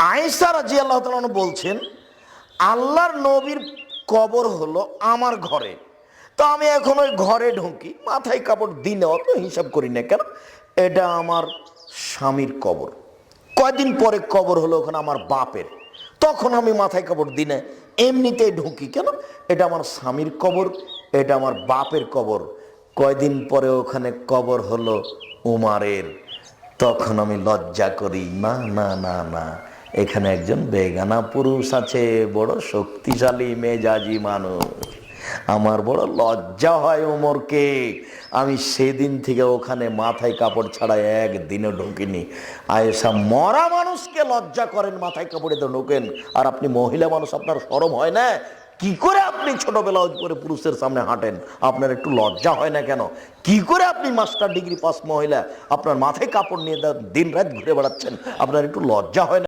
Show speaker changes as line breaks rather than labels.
আয়েশা রাদিয়াল্লাহু তাআলা আনহা বলছেন, আল্লাহর নবীর কবর হলো আমার ঘরে। তো আমি এখন ওই ঘরে ঢুকি, মাথায় কাপড় দিনে অত হিসাব করি না, কেন এটা আমার স্বামীর কবর। কয়দিন পরে কবর হলো ওখানে আমার বাপের, তখন আমি মাথায় কাপড় দিনে এমনিতেই ঢুকি, কেন এটা আমার স্বামীর কবর, এটা আমার বাপের কবর। কয়দিন পরে ওখানে কবর হলো উমারের, তখন আমি লজ্জা করি, না না না না, এখানে একজন বেগানা পুরুষ আছে, বড় শক্তিশালী মেজাজি মানুষ। আমার বড় লজ্জা হয় ওমরকে। আমি সেদিন থেকে ওখানে মাথায় কাপড় ছাড়া একদিনও ঢুকিনি। আয়েশা মরা মানুষকে লজ্জা করেন, মাথায় কাপড়ে তো ঢোকেন, আর আপনি মহিলা মানুষ, আপনার শরম হয় না? কি করে আপনি ছোটবেলা করে পুরুষের সামনে হাঁটেন? আপনার একটু লজ্জা হয় না কেন? কি করে আপনি মাস্টার ডিগ্রি পাস মহিলা আপনার মাথায় কাপড় নিয়ে দিন রাত ঘুরে বেড়াচ্ছেন? আপনার একটু লজ্জা হয় না?